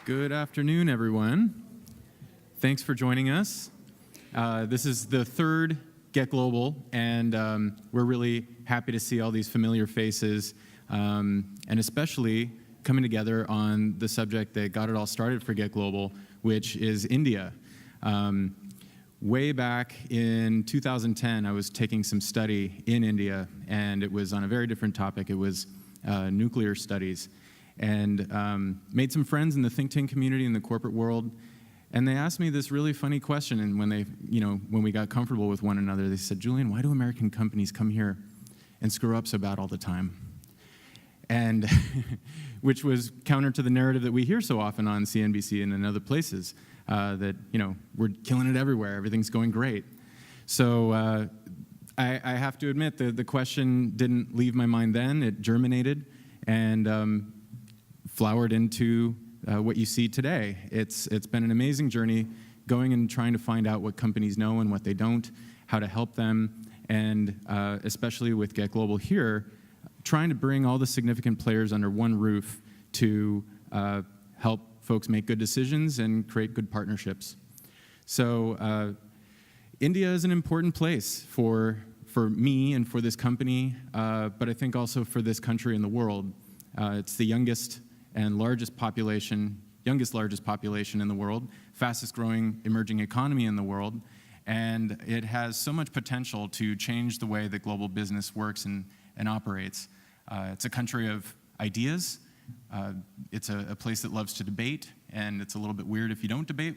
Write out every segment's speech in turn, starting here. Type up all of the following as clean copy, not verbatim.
Good afternoon, everyone. Thanks for joining us. This is the third GetGlobal, and we're really happy to see all these familiar faces, and especially coming together on the subject that got it all started for GetGlobal, which is India. Way back in 2010, I was taking some study in India, and it was on a very different topic. It was nuclear studies. And made some friends in the think tank community in the corporate world, and they asked me this really funny question. And when we got comfortable with one another, they said, "Julian, why do American companies come here and screw up so bad all the time?" And which was counter to the narrative that we hear so often on CNBC and in other places, that we're killing it everywhere, everything's going great. So I have to admit the question didn't leave my mind then. It germinated and flowered into what you see today. It's been an amazing journey going and trying to find out what companies know and what they don't, how to help them, and especially with GetGlobal here, trying to bring all the significant players under one roof to help folks make good decisions and create good partnerships. So India is an important place for me and for this company, but I think also for this country and the world. It's the youngest largest population in the world, fastest growing emerging economy in the world, and it has so much potential to change the way that global business works and operates. It's a country of ideas. It's a place that loves to debate, and it's a little bit weird if you don't debate.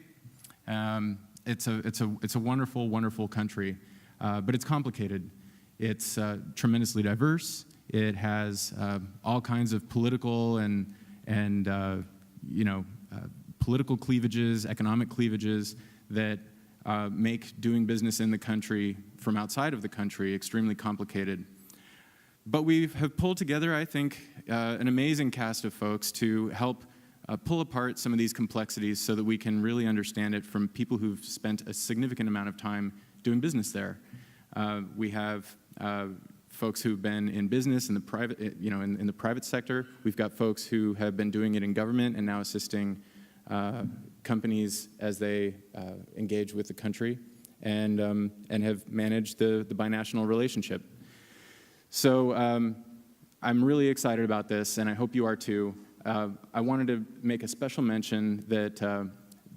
It's a wonderful, wonderful country, but it's complicated. It's tremendously diverse. It has all kinds of political and political cleavages, economic cleavages that make doing business in the country from outside of the country extremely complicated. But we have pulled together, I think, an amazing cast of folks to help pull apart some of these complexities so that we can really understand it from people who've spent a significant amount of time doing business there. We have folks who've been in business in the private, in the private sector. We've got folks who have been doing it in government and now assisting companies as they engage with the country and have managed the binational relationship. So I'm really excited about this, and I hope you are too. I wanted to make a special mention that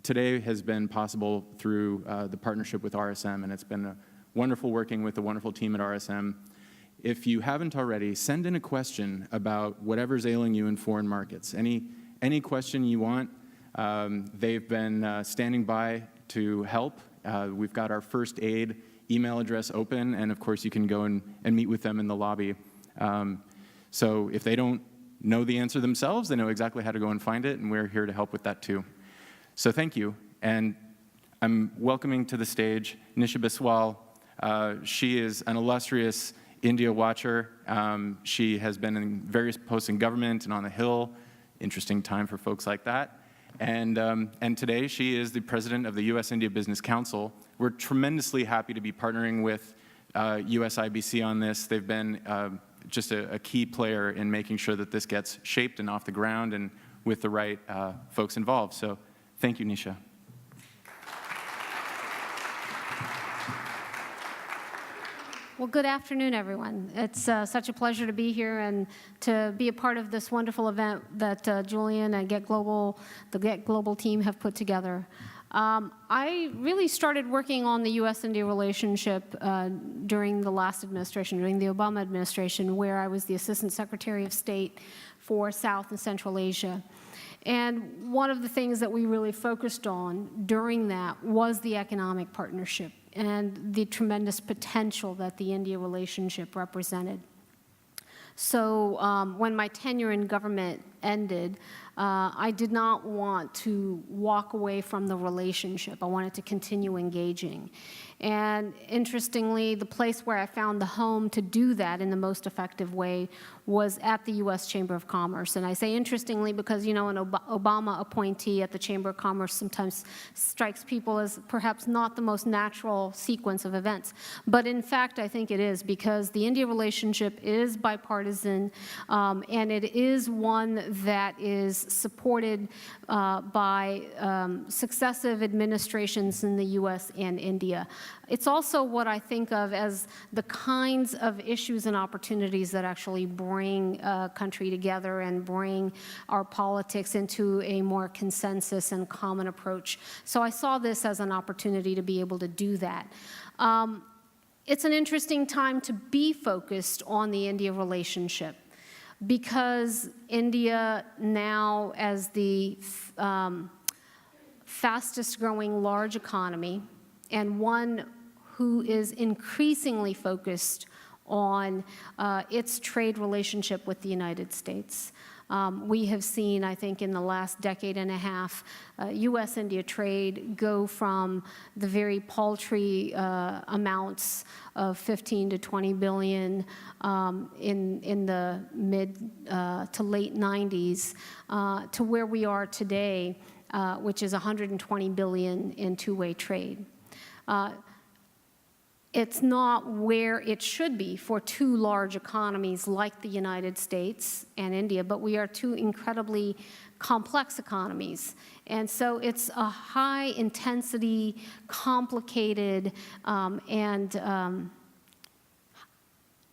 today has been possible through the partnership with RSM, and it's been wonderful working with the wonderful team at RSM. If you haven't already, send in a question about whatever's ailing you in foreign markets. Any question you want. They've been standing by to help. We've got our first aid email address open, and of course you can go and meet with them in the lobby. So if they don't know the answer themselves, they know exactly how to go and find it, and we're here to help with that too. So thank you, and I'm welcoming to the stage Nisha Biswal. She is an illustrious India watcher. She has been in various posts in government and on the Hill. Interesting time for folks like that. And today she is the president of the U.S.-India Business Council. We're tremendously happy to be partnering with USIBC on this. They've been just a key player in making sure that this gets shaped and off the ground and with the right folks involved. So thank you, Nisha. Well, good afternoon, everyone. It's such a pleasure to be here and to be a part of this wonderful event that Julian and GetGlobal, the GetGlobal team have put together. I really started working on the U.S.-India relationship during the last administration, during the Obama administration, where I was the Assistant Secretary of State for South and Central Asia. And one of the things that we really focused on during that was the economic partnership and the tremendous potential that the India relationship represented. So when my tenure in government ended, I did not want to walk away from the relationship. I wanted to continue engaging. And interestingly, the place where I found the home to do that in the most effective way was at the U.S. Chamber of Commerce. And I say interestingly because, an Obama appointee at the Chamber of Commerce sometimes strikes people as perhaps not the most natural sequence of events. But in fact, I think it is, because the India relationship is bipartisan, and it is one that is supported by successive administrations in the U.S. and India. It's also what I think of as the kinds of issues and opportunities that actually bring a country together and bring our politics into a more consensus and common approach. So I saw this as an opportunity to be able to do that. It's an interesting time to be focused on the India relationship because India now, as the fastest growing large economy and one who is increasingly focused on its trade relationship with the United States. We have seen, I think, in the last decade and a half, U.S.-India trade go from the very paltry amounts of 15 to 20 billion in the mid to late 90s to where we are today, which is 120 billion in two-way trade. It's not where it should be for two large economies like the United States and India, but we are two incredibly complex economies. And so it's a high-intensity, complicated, and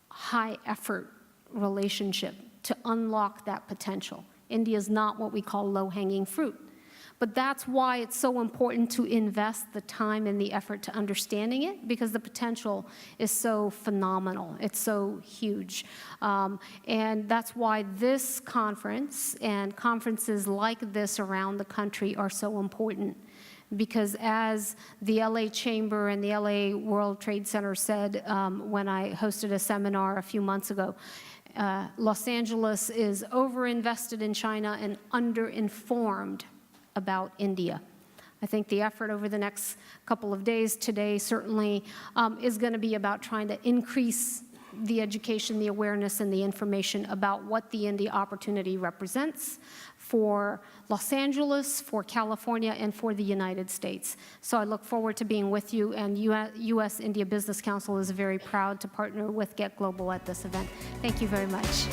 high-effort relationship to unlock that potential. India is not what we call low-hanging fruit. But that's why it's so important to invest the time and the effort to understanding it, because the potential is so phenomenal. It's so huge. And that's why this conference and conferences like this around the country are so important. Because as the LA Chamber and the LA World Trade Center said when I hosted a seminar a few months ago, Los Angeles is overinvested in China and underinformed about India. I think the effort over the next couple of days today certainly is going to be about trying to increase the education, the awareness, and the information about what the India opportunity represents for Los Angeles, for California, and for the United States. So I look forward to being with you, and U.S.-India Business Council is very proud to partner with GetGlobal at this event. Thank you very much.